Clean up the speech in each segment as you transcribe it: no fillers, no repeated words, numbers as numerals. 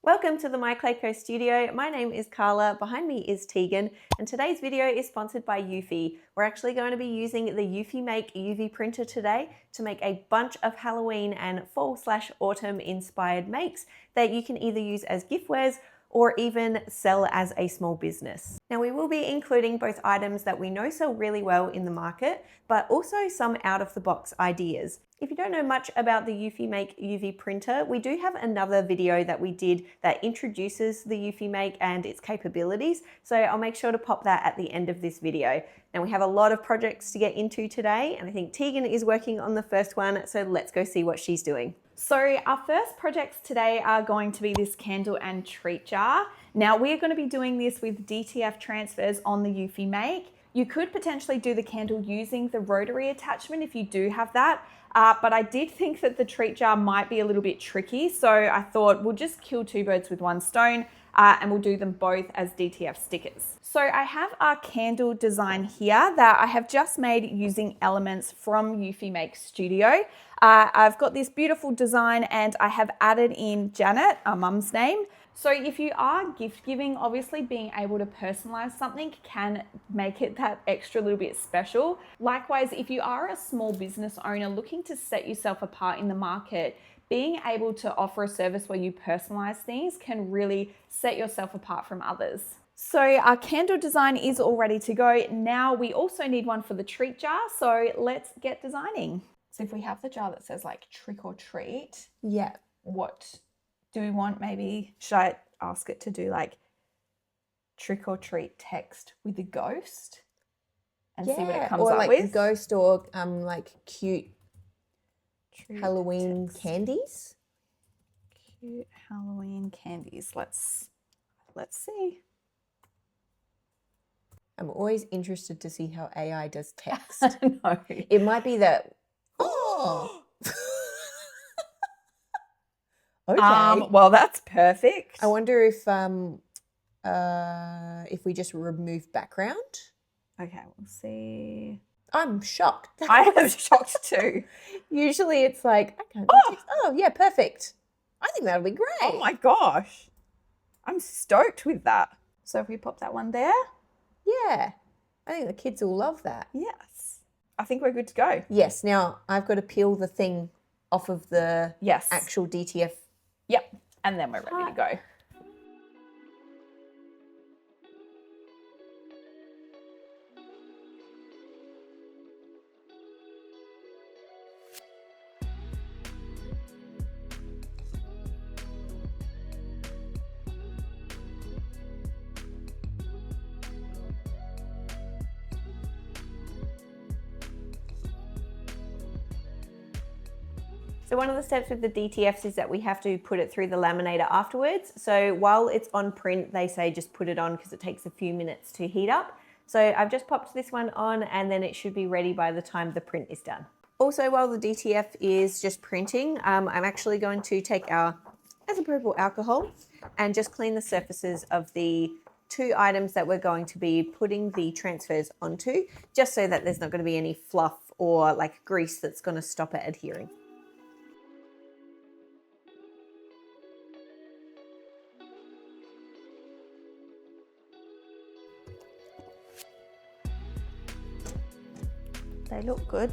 Welcome to the My Clayco studio. My name is Carla, behind me is Tegan, and today's video is sponsored by Eufy. We're actually going to be using the EufyMake UV Printer today to make a bunch of Halloween and fall/autumn inspired makes that you can either use as giftwares or even sell as a small business. Now we will be including both items that we know sell really well in the market, but also some out-of-the-box ideas. If you don't know much about the EufyMake UV printer, we do have another video that we did that introduces the EufyMake and its capabilities, so I'll make sure to pop that at the end of this video. Now we have a lot of projects to get into today, and I think Tegan is working on the first one, so let's go see what she's doing. So our first projects today are going to be this candle and treat jar. Now we're going to be doing this with DTF transfers on the EufyMake. You could potentially do the candle using the rotary attachment if you do have that, but I did think that the treat jar might be a little bit tricky, so I thought we'll just kill two birds with one stone and we'll do them both as DTF stickers. So I have our candle design here that I have just made using elements from EufyMake Studio. I've got this beautiful design and I have added in Janet, our mum's name. So if you are gift giving, obviously being able to personalize something can make it that extra little bit special. Likewise, if you are a small business owner looking to set yourself apart in the market, being able to offer a service where you personalize things can really set yourself apart from others. So our candle design is all ready to go. Now we also need one for the treat jar, so let's get designing. So if we have the jar that says like trick or treat, Yeah. what do we want? Maybe should I ask it to do like trick or treat text with a ghost and see what it comes or up like with? ghost or like cute Treat Halloween text. candies. Cute Halloween candies. Let's see. I'm always interested to see how AI does text. No. It might be that. Oh. Okay. Well, that's perfect. I wonder if we just remove background. Okay, we'll see. I'm shocked. I am shocked too. Usually it's like, I can't. Oh yeah, perfect. I think that'll be great. Oh my gosh. I'm stoked with that. So if we pop that one there, Yeah. I think the kids will love that. yes. I think we're good to go. Yes. Now I've got to peel the thing off of the Yes. actual DTF. Yep. And then we're ready to go. So one of the steps with the DTFs is that we have to put it through the laminator afterwards. So while it's on print, they say just put it on because it takes a few minutes to heat up. So I've just popped this one on and then it should be ready by the time the print is done. Also, while the DTF is just printing, I'm actually going to take our isopropyl alcohol and just clean the surfaces of the two items that we're going to be putting the transfers onto, just so that there's not going to be any fluff or like grease that's going to stop it adhering. They look good.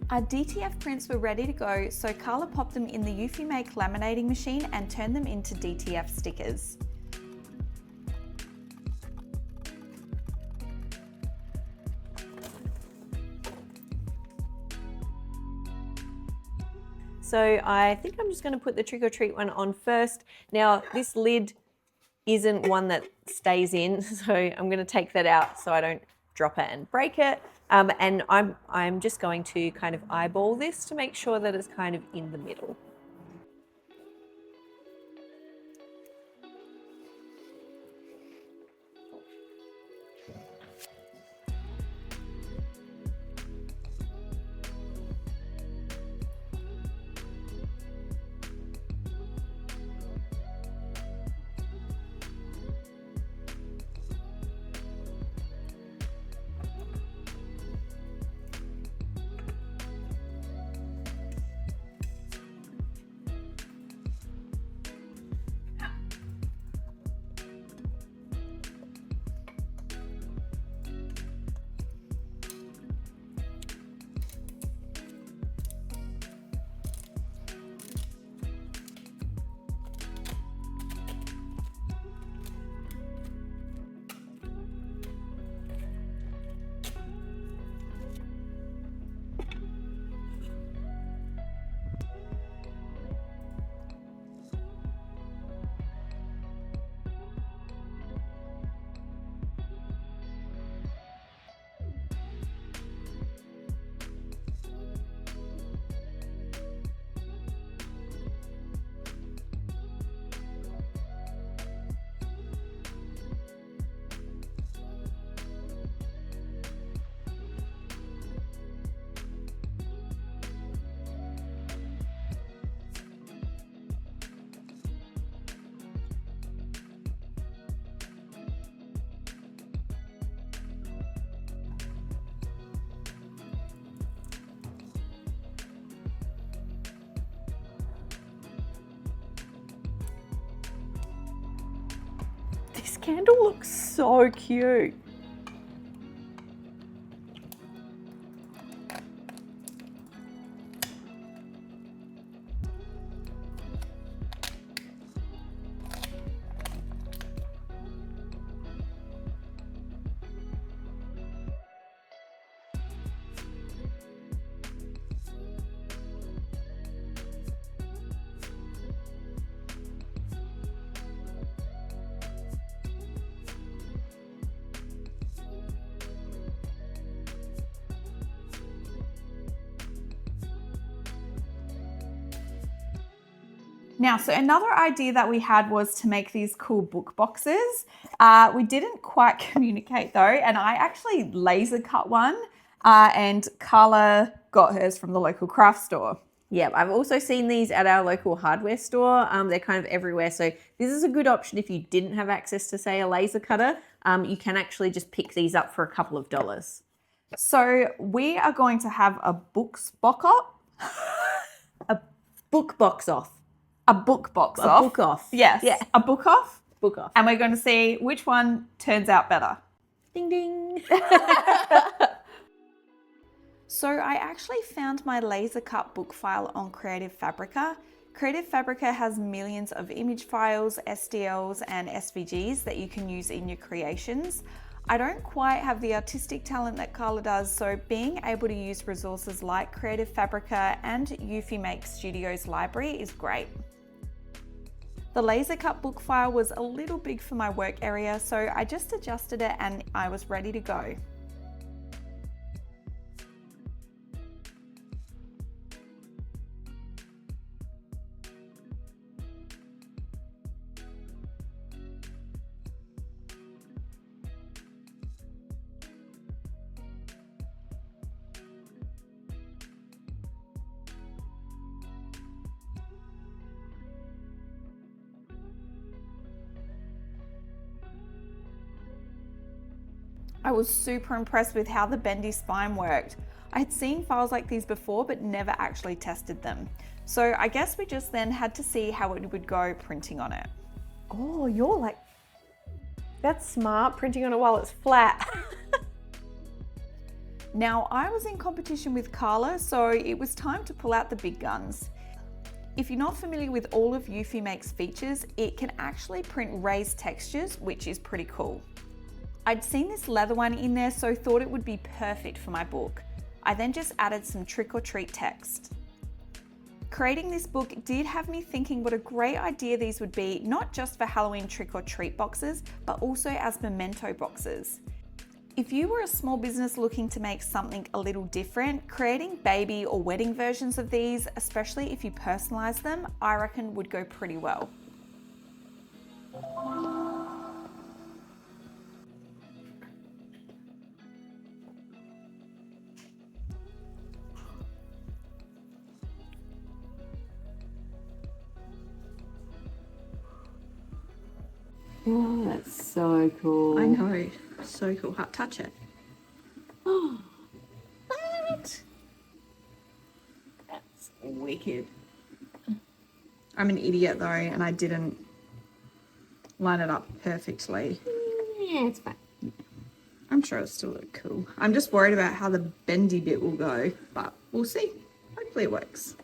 Our DTF prints were ready to go, so Carla popped them in the EufyMake laminating machine and turned them into DTF stickers. So I think I'm just going to put the trick or treat one on first. Now this lid isn't one that stays in, so I'm going to take that out so I don't drop it and break it. And I'm just going to kind of eyeball this to make sure that it's kind of in the middle. candle looks so cute. Now, so another idea that we had was to make these cool book boxes. We didn't quite communicate though, and I actually laser cut one and Carla got hers from the local craft store. Yeah, I've also seen these at our local hardware store. They're kind of everywhere. So this is a good option if you didn't have access to, say, a laser cutter. You can actually just pick these up for a couple of dollars. So we are going to have a book box off. A book box off. A book box A off. book off. Yes. Yeah. A book off. Book off. And we're going to see which one turns out better. Ding ding. So I actually found my laser cut book file on Creative Fabrica. Creative Fabrica has millions of image files, STLs and SVGs that you can use in your creations. I don't quite have the artistic talent that Carla does, so being able to use resources like Creative Fabrica and EufyMake Studio's library is great. The laser cut book file was a little big for my work area, so I just adjusted it and I was ready to go. I was super impressed with how the bendy spine worked. I had seen files like these before, but never actually tested them. So I guess we just then had to see how it would go printing on it. Oh, you're like, that's smart, printing on it while it's flat. Now I was in competition with Carla, so it was time to pull out the big guns. If you're not familiar with all of EufyMake's features, it can actually print raised textures, which is pretty cool. I'd seen this leather one in there, so thought it would be perfect for my book. I then just added some trick or treat text. Creating this book did have me thinking what a great idea these would be, not just for Halloween trick or treat boxes, but also as memento boxes. If you were a small business looking to make something a little different, creating baby or wedding versions of these, especially if you personalize them, I reckon would go pretty well. Oh, that's so cool. I know, so cool. Touch it. Oh, what? That's wicked. I'm an idiot though, and I didn't line it up perfectly. Yeah, it's fine. I'm sure it'll still look cool. I'm just worried about how the bendy bit will go, but we'll see. Hopefully it works.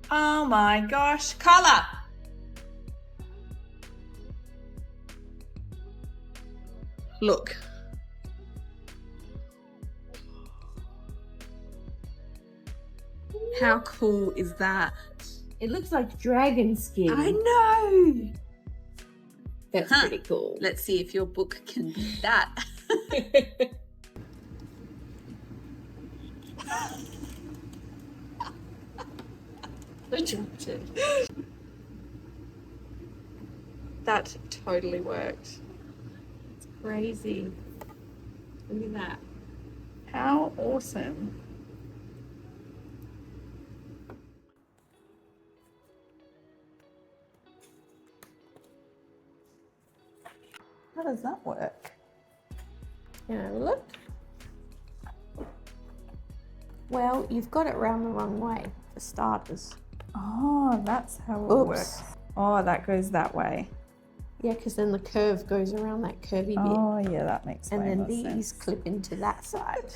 Oh my gosh, Carla! Look. How cool is that? It looks like dragon skin. I know! That's pretty cool. Let's see if your book can beat that. I dropped it. That totally worked. It's crazy. Look at that. How awesome. How does that work? Yeah, look. Well, you've got it round the wrong way, for starters. Oh, that's how it Oops. works. Oh, that goes that way. Yeah, because then the curve goes around that curvy bit. Oh, yeah, that makes And way then more these sense. clip into that side.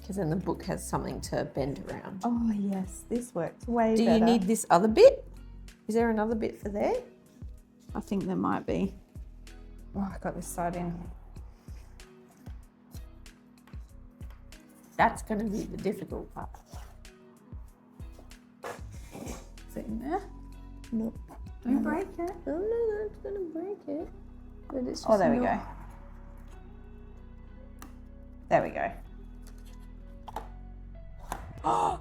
Because then the book has something to bend around. Oh, yes, this works way Do better. you need this other bit? Is there another bit for there? I think there might be. Oh, I got this side in. That's going to be the difficult part. Is it in there? Nope. Don't break it. Oh no, that's going to break it. But it's just Oh, there we go. not- There we go. Oh,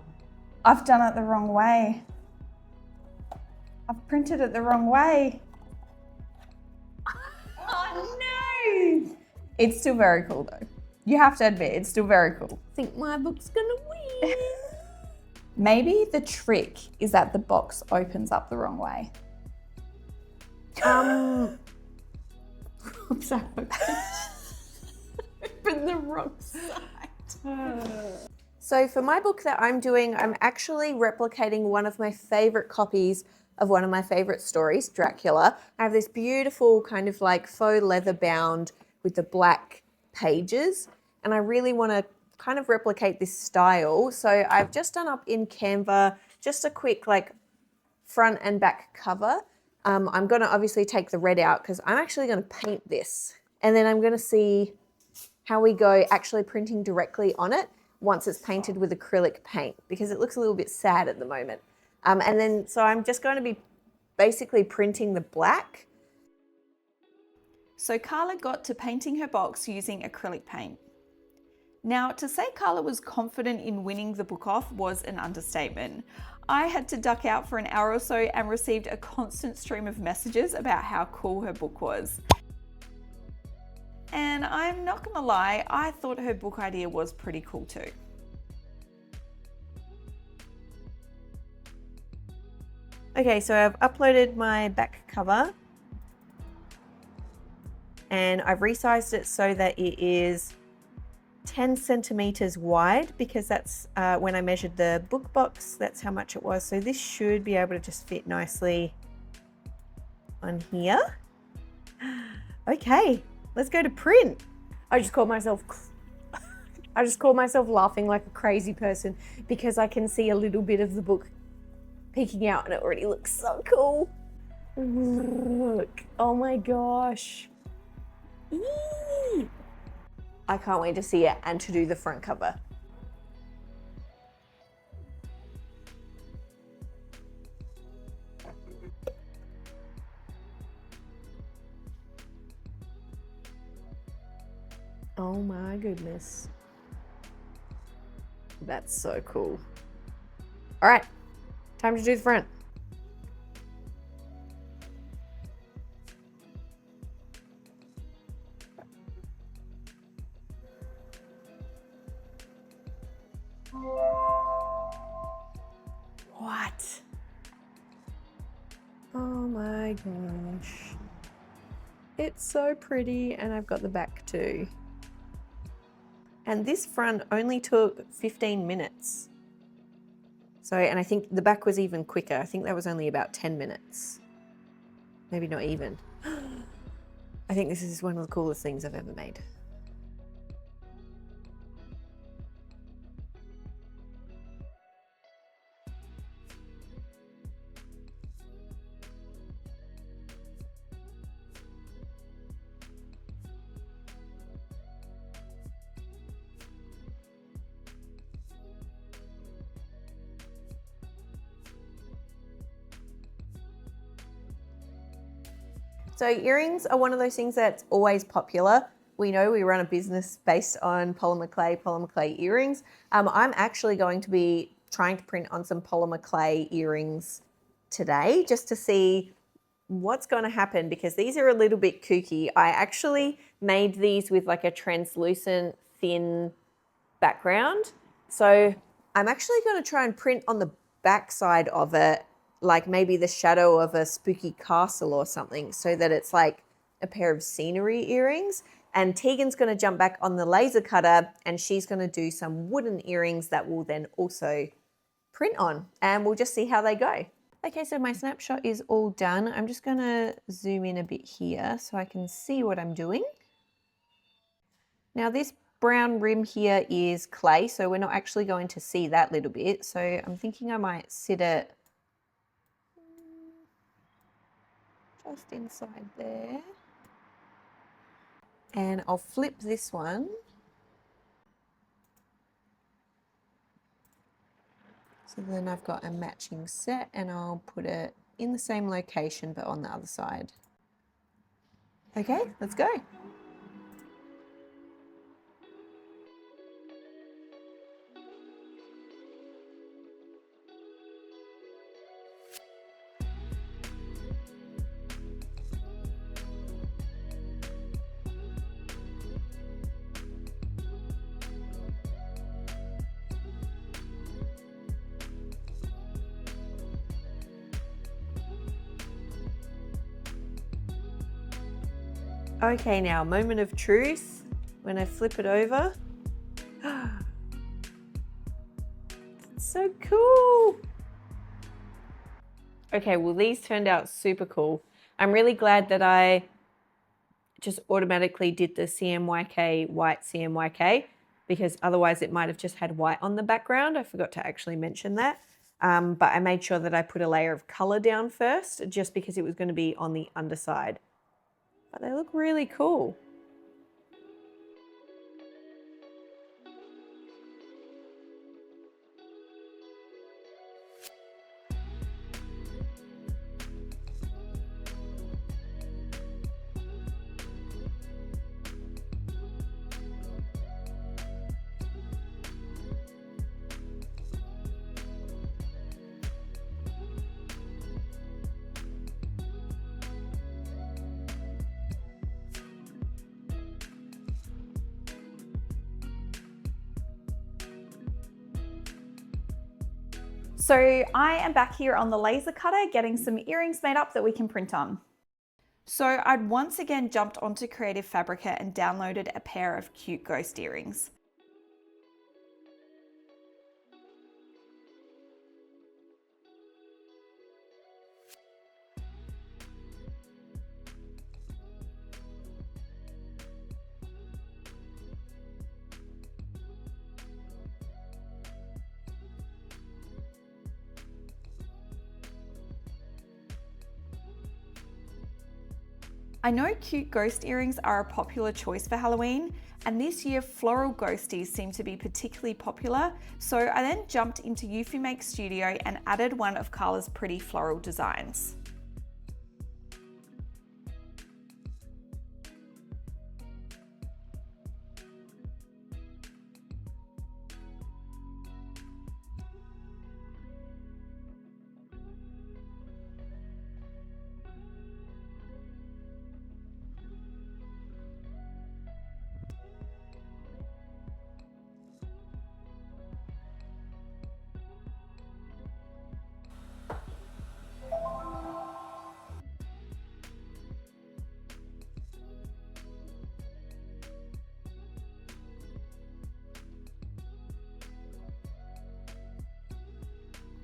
I've done it the wrong way. I've printed it the wrong way. Oh no! It's still very cool though. You have to admit, it's still very cool. I think my book's going to win. Maybe the trick is that the box opens up the wrong way. Oops, I opened the wrong side. So for my book that I'm doing, I'm actually replicating one of my favorite copies of one of my favorite stories, Dracula. I have this beautiful kind of like faux leather bound with the black pages, and I really want to kind of replicate this style. So I've just done up in Canva just a quick like front and back cover. I'm going to obviously take the red out because I'm actually going to paint this, and then I'm going to see how we go actually printing directly on it once it's painted with acrylic paint, because it looks a little bit sad at the moment. And then, so I'm just going to be basically printing the black. So Carla got to painting her box using acrylic paint. Now, to say Carla was confident in winning the book off was an understatement. I had to duck out for an hour or so and received a constant stream of messages about how cool her book was. And I'm not gonna lie, I thought her book idea was pretty cool too. Okay, so I've uploaded my back cover and I've resized it so that it is 10 centimeters wide, because that's when I measured the book box, that's how much it was. So this should be able to just fit nicely on here. Okay, let's go to print. I just called myself laughing like a crazy person because I can see a little bit of the book peeking out and it already looks so cool. Look, oh my gosh. Eee. I can't wait to see it and to do the front cover. Oh my goodness. That's so cool. All right, time to do the front. What? Oh my gosh. It's so pretty, and I've got the back too. And this front only took 15 minutes. So, and I think the back was even quicker. I think that was only about 10 minutes. Maybe not even. I think this is one of the coolest things I've ever made. So earrings are one of those things that's always popular. We know we run a business based on polymer clay earrings. I'm actually going to be trying to print on some polymer clay earrings today just to see what's going to happen, because these are a little bit kooky. I actually made these with like a translucent thin background. So I'm actually going to try and print on the back side of it, like maybe the shadow of a spooky castle or something, so that it's like a pair of scenery earrings. And Tegan's going to jump back on the laser cutter and she's going to do some wooden earrings that will then also print on, and we'll just see how they go. Okay, so my snapshot is all done. I'm just going to zoom in a bit here so I can see what I'm doing. Now this brown rim here is clay, so we're not actually going to see that little bit. So I'm thinking I might sit it just inside there. And I'll flip this one. So then I've got a matching set and I'll put it in the same location but on the other side. Okay, let's go. Okay, now moment of truth. When I flip it over. It's so cool. Okay, well these turned out super cool. I'm really glad that I just automatically did the CMYK white CMYK, because otherwise it might have just had white on the background. I forgot to actually mention that. But I made sure that I put a layer of color down first just because it was going to be on the underside. But they look really cool. So I am back here on the laser cutter getting some earrings made up that we can print on. So I'd once again jumped onto Creative Fabrica and downloaded a pair of cute ghost earrings. I know cute ghost earrings are a popular choice for Halloween, and this year floral ghosties seem to be particularly popular, so I then jumped into EufyMake Studio and added one of Carla's pretty floral designs.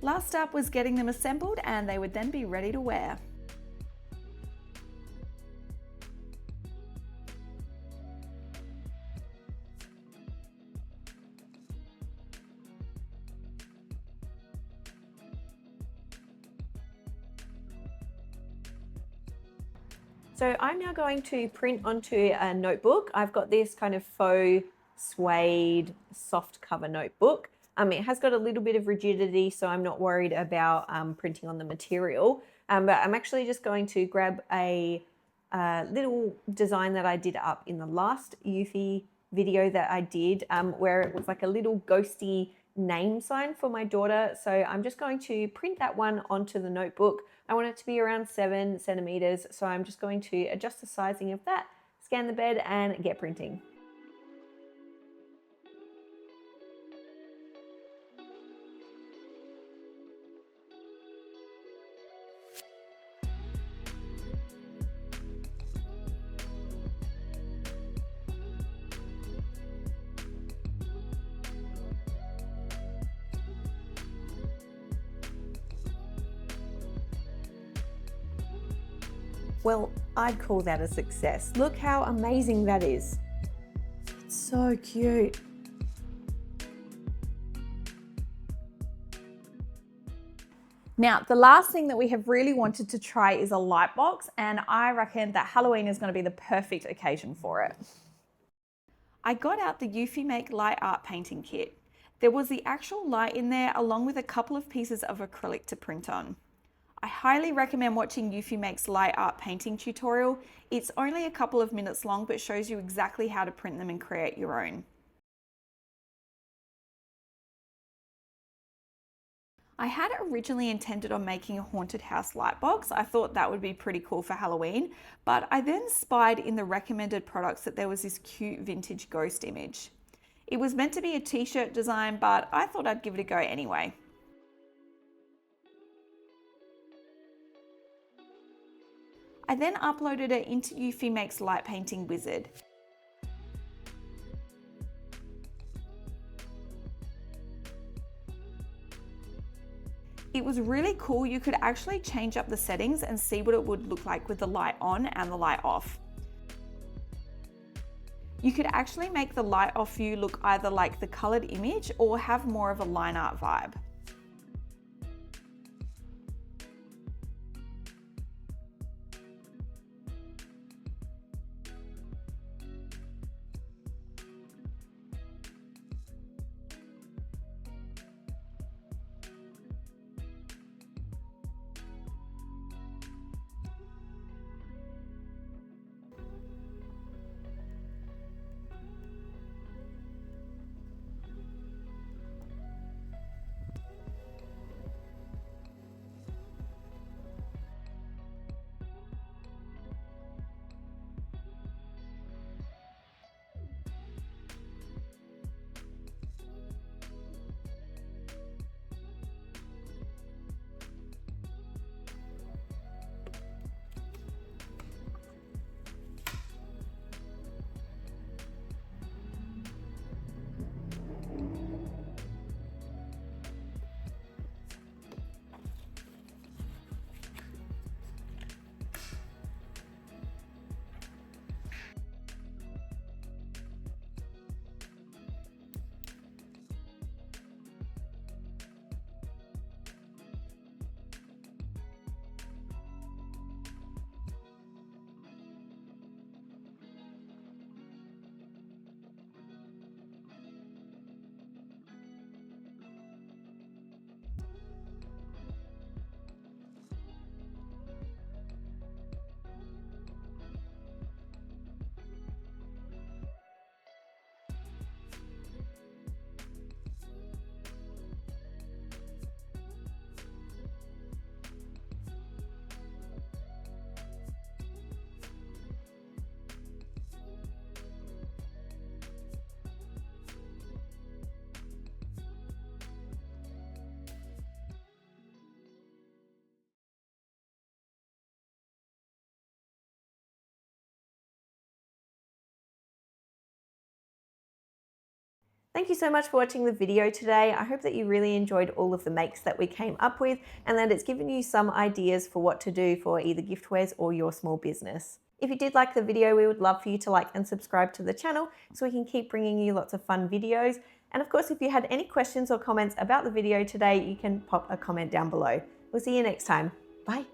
Last up was getting them assembled and they would then be ready to wear. So I'm now going to print onto a notebook. I've got this kind of faux suede soft cover notebook. It has got a little bit of rigidity, so I'm not worried about printing on the material. But I'm actually just going to grab a little design that I did up in the last Eufy video that I did, where it was like a little ghosty name sign for my daughter. So I'm just going to print that one onto the notebook. I want it to be around 7 centimeters. So I'm just going to adjust the sizing of that, scan the bed and get printing. Well, I'd call that a success. Look how amazing that is. It's so cute. Now, the last thing that we have really wanted to try is a light box, and I reckon that Halloween is going to be the perfect occasion for it. I got out the EufyMake light art painting kit. There was the actual light in there along with a couple of pieces of acrylic to print on. I highly recommend watching EufyMake's light art painting tutorial. It's only a couple of minutes long but shows you exactly how to print them and create your own. I had originally intended on making a haunted house light box. I thought that would be pretty cool for Halloween, but I then spied in the recommended products that there was this cute vintage ghost image. It was meant to be a t-shirt design, but I thought I'd give it a go anyway. I then uploaded it into EufyMake's light painting wizard. It was really cool. You could actually change up the settings and see what it would look like with the light on and the light off. You could actually make the light off view look either like the colored image or have more of a line art vibe. Thank you so much for watching the video today. I hope that you really enjoyed all of the makes that we came up with and that it's given you some ideas for what to do for either giftwares or your small business. If you did like the video, we would love for you to like and subscribe to the channel so we can keep bringing you lots of fun videos. And of course, if you had any questions or comments about the video today, you can pop a comment down below. We'll see you next time. Bye.